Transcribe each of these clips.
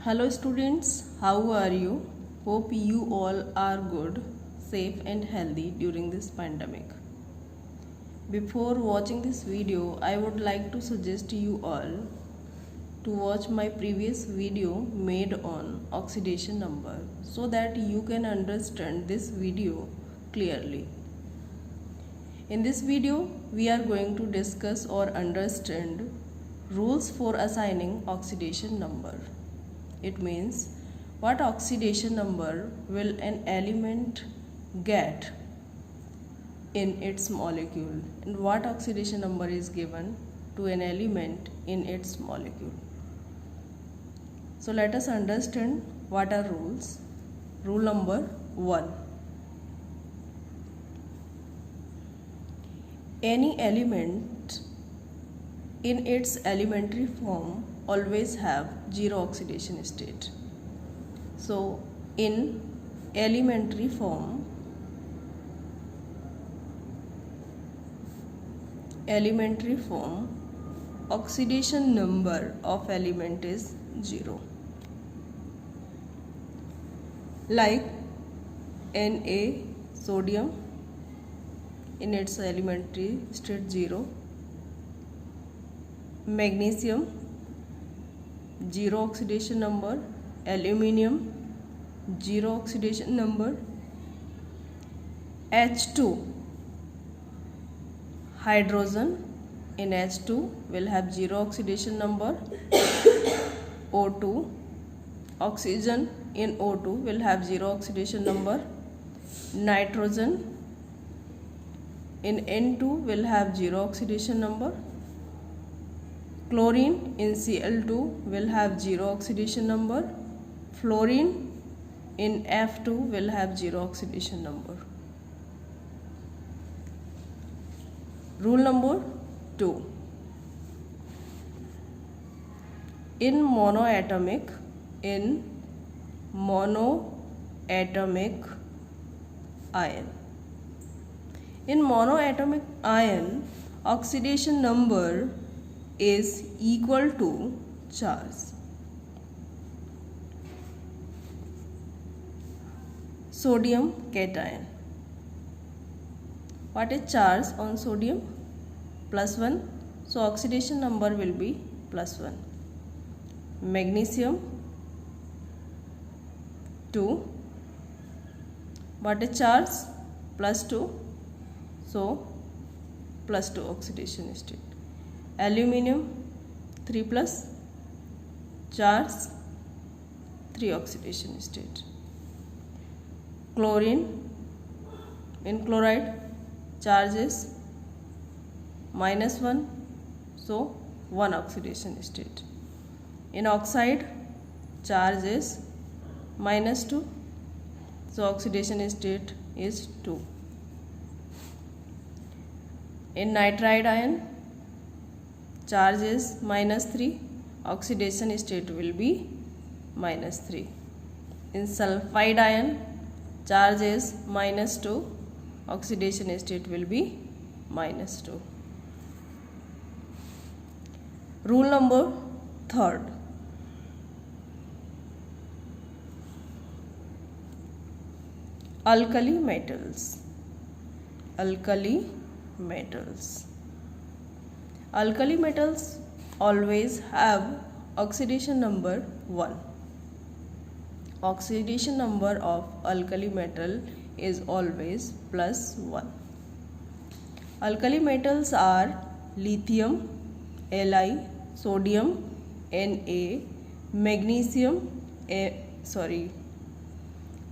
Hello students, how are you? Hope you all are good, safe and healthy during this pandemic. Before watching this video, I would like to suggest you all to watch my previous video made on oxidation number so that you can understand this video clearly. In this video, we are going to discuss or understand rules for assigning oxidation number. It means what oxidation number will an element get in its molecule and what oxidation number is given to an element in its molecule. So let us understand what are rules. Rule number 1. Any element in its elementary form always have zero oxidation state. So in elementary form, oxidation number of element is 0. Like Na, sodium, in its elementary state 0. Magnesium, 0 oxidation number. Aluminium, 0 oxidation number. H2, hydrogen in H2 will have 0 oxidation number. O2, oxygen in O2 will have 0 oxidation number. Nitrogen in N2 will have 0 oxidation number. Chlorine in Cl2 will have 0 oxidation number. Fluorine in F2 will have 0 oxidation number. Rule number 2. In monoatomic ion. In monoatomic ion, oxidation number is equal to charge. Sodium cation. What is charge on sodium? +1. So oxidation number will be +1. Magnesium 2. What is charge? +2. So +2 oxidation state. Aluminium 3+, charge 3 oxidation state. Chlorine in chloride, charge is -1, so 1 oxidation state. In oxide, charge is -2, so oxidation state is 2. In nitride ion, charge is -3, oxidation state will be -3. In sulfide ion, charge is -2, oxidation state will be -2. Rule number 3. Alkali metals. Alkali metals always have oxidation number 1. Oxidation number of alkali metal is always +1. Alkali metals are lithium, Li, sodium, Na, magnesium,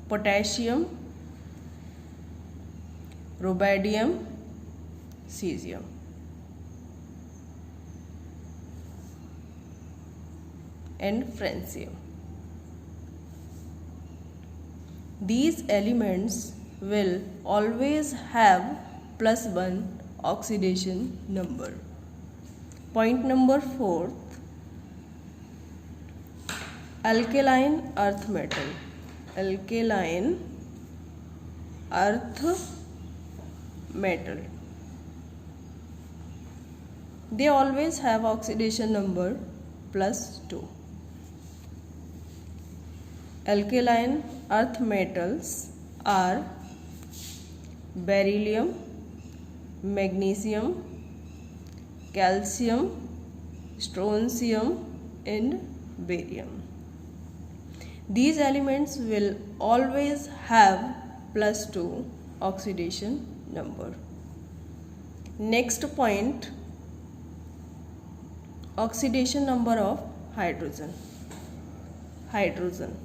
potassium, rubidium, cesium. And francium. These elements will always have +1 oxidation number. Point number 4. Alkaline earth metal. Alkaline earth metal. They always have oxidation number +2. alkaline earth metals are beryllium, magnesium, calcium, strontium and barium. These elements will always have +2 oxidation number. Next point, oxidation number of hydrogen. Hydrogen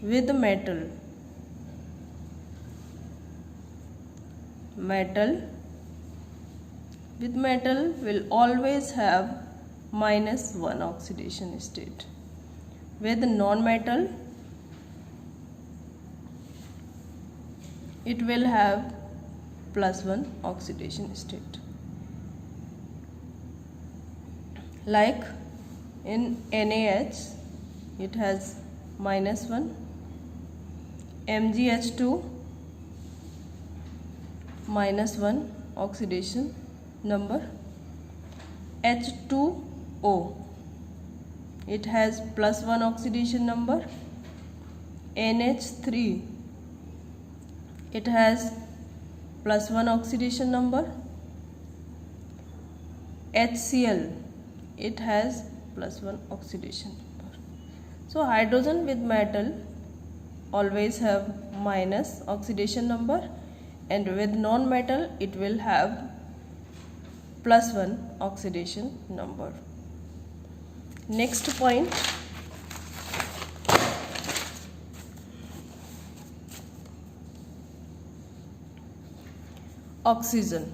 with metal will always have -1 oxidation state. With non-metal it will have +1 oxidation state. Like in NaH it has -1, MgH2 -1 oxidation number, H2O it has +1 oxidation number, NH3 it has +1 oxidation number, HCl it has +1 oxidation number. So hydrogen with metal always have minus oxidation number, and with non-metal it will have +1 oxidation number. Next point, oxygen.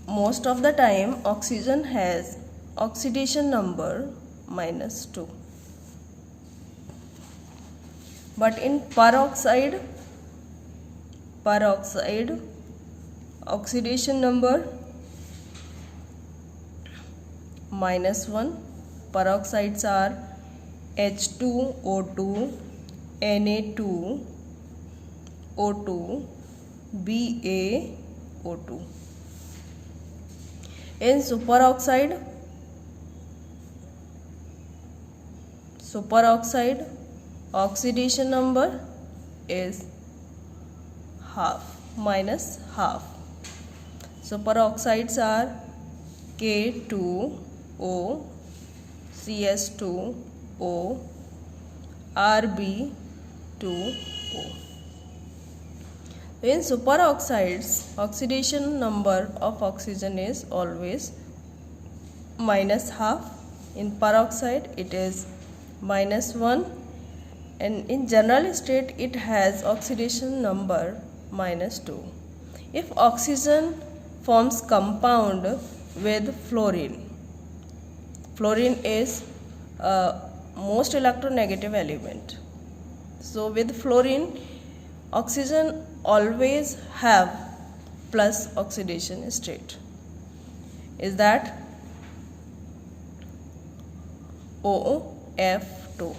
Most of the time oxygen has oxidation number -2, but in peroxide oxidation number -1. Peroxides are H2O2, Na2O2, BaO2. In superoxide oxidation number is -half. Superoxides are K2O, CS2O, Rb2O. In superoxides, oxidation number of oxygen is always -half. In peroxide it is -1, and in general state it has oxidation number -2. If oxygen forms compound with fluorine is most electronegative element. So with fluorine oxygen always have plus oxidation state. Is that OF2.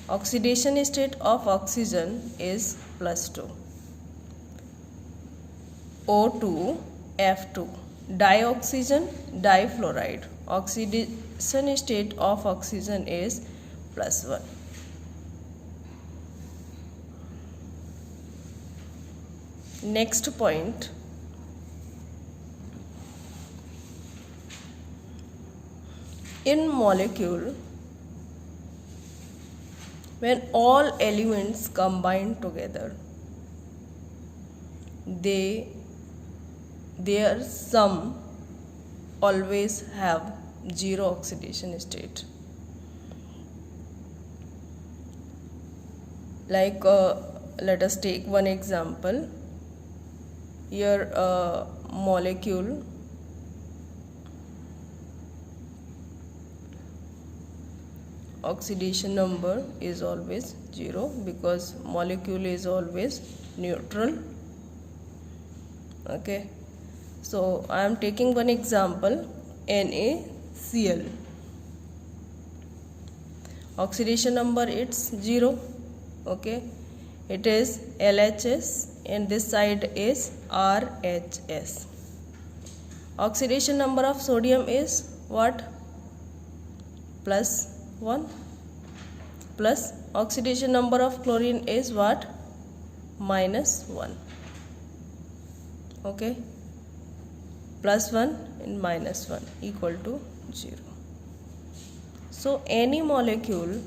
Oxidation state of oxygen is +2. O2F2. Dioxygen difluoride. Oxidation state of oxygen is +1. Next point, in molecule, when all elements combine together, their sum always have 0 oxidation state. Like let us take one example. Here molecule oxidation number is always 0 because molecule is always neutral. Okay, So I am taking one example, NaCl. Oxidation number it's 0. Okay, it is LHS and this side is RHS. Oxidation number of sodium is what? +1. Plus oxidation number of chlorine is what? -1. Okay, +1 and -1 equal to 0. So any molecule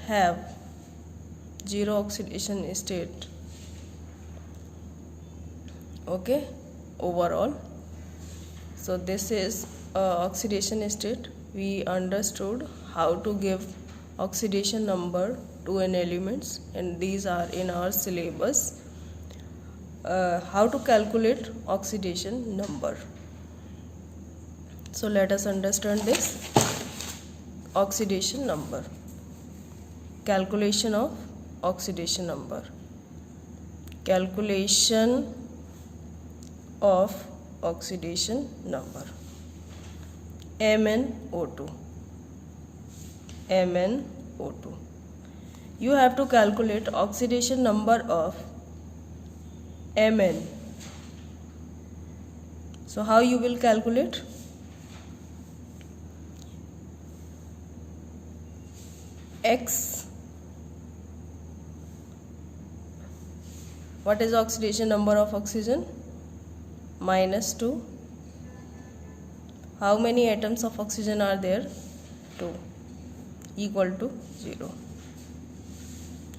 have 0 oxidation state. Okay, overall. So this is oxidation state. We understood how to give oxidation number to an elements, and these are in our syllabus. How to calculate oxidation number. So let us understand this. Oxidation number. Calculation of oxidation number. Calculation of oxidation number. MnO2. MnO2. You have to calculate oxidation number of Mn. So how you will calculate? X. What is oxidation number of oxygen? -2. How many atoms of oxygen are there? 2. Equal to 0.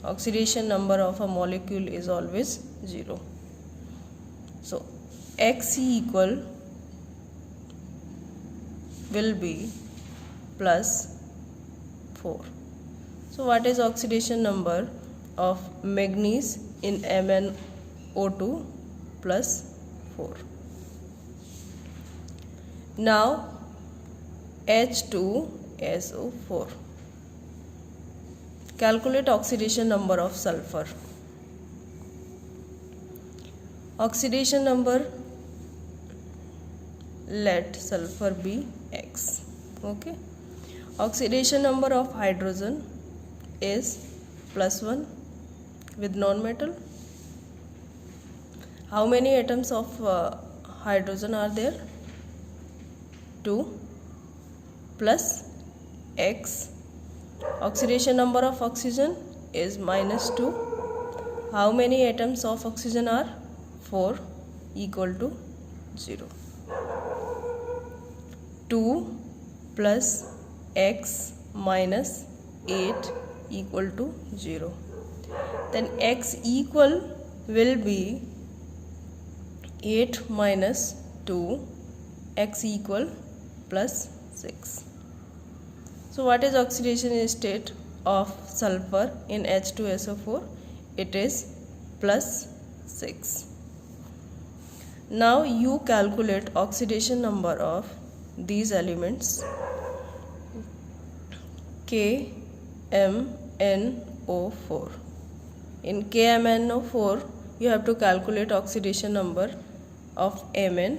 Oxidation number of a molecule is always 0. So X equal will be +4. So what is oxidation number of manganese in MnO2? +4. Now H2SO4. Calculate oxidation number of sulfur. Oxidation number, let sulfur be X. Okay. Oxidation number of hydrogen is +1 with non-metal. How many atoms of hydrogen are there? 2 plus X. Oxidation number of oxygen is -2. How many atoms of oxygen are? 4 equal to 0. 2 plus X minus 8 equal to 0. Then X equal will be 8 minus 2, X equal +6. So what is oxidation state of sulfur in H2SO4? It is +6. Now you calculate oxidation number of these elements. KMnO4. In KMnO4 you have to calculate oxidation number of Mn.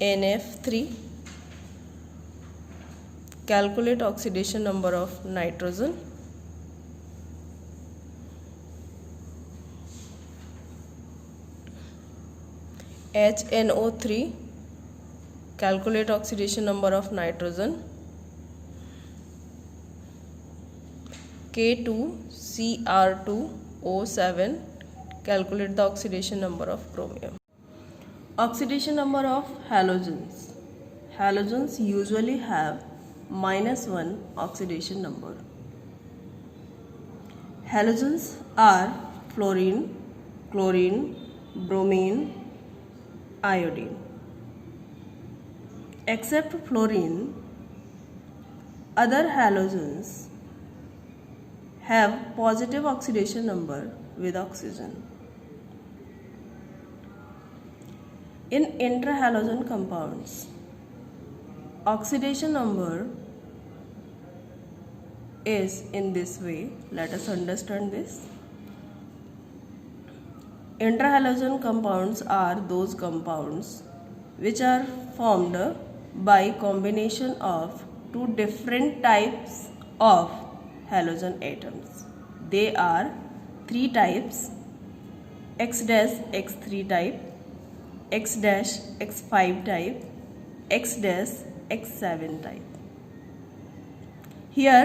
NF3. Calculate oxidation number of nitrogen. HNO3. Calculate oxidation number of nitrogen. K2Cr2O7. Calculate the oxidation number of chromium. Oxidation number of halogens. Halogens usually have -1 oxidation number. Halogens are fluorine, chlorine, bromine, iodine. Except fluorine, other halogens have positive oxidation number with oxygen. In interhalogen compounds, oxidation number is in this way. Let us understand this. Interhalogen compounds are those compounds which are formed by combination of two different types of halogen atoms. They are three types: X dash X3 type, X dash X5 type, X dash X7 type. Here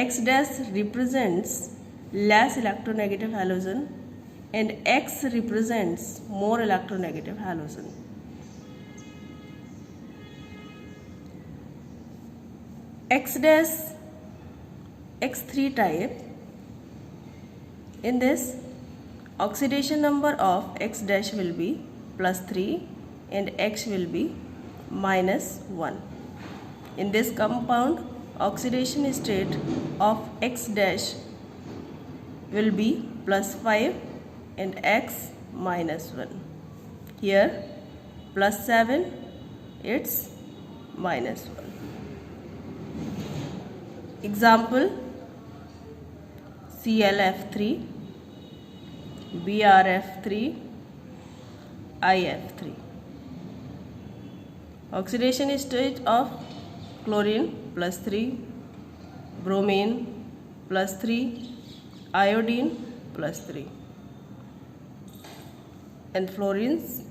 X dash represents less electronegative halogen and X represents more electronegative halogen. X dash X3 type, in this oxidation number of X dash will be +3 and X will be -1. In this compound, oxidation state of X dash will be +5 and X -1. Here +7, it's -1. Example: ClF3, BrF3, IF3. Oxidation state of chlorine +3, bromine +3, iodine +3, and fluorines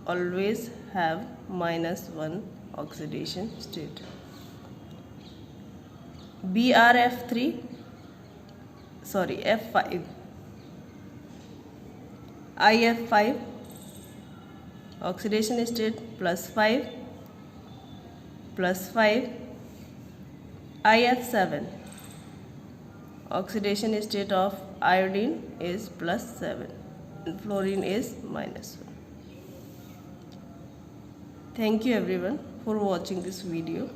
always have -1 oxidation state. F5, IF5, oxidation state +5, +5. IF7, oxidation state of iodine is +7 and fluorine is -1. Thank you everyone for watching this video.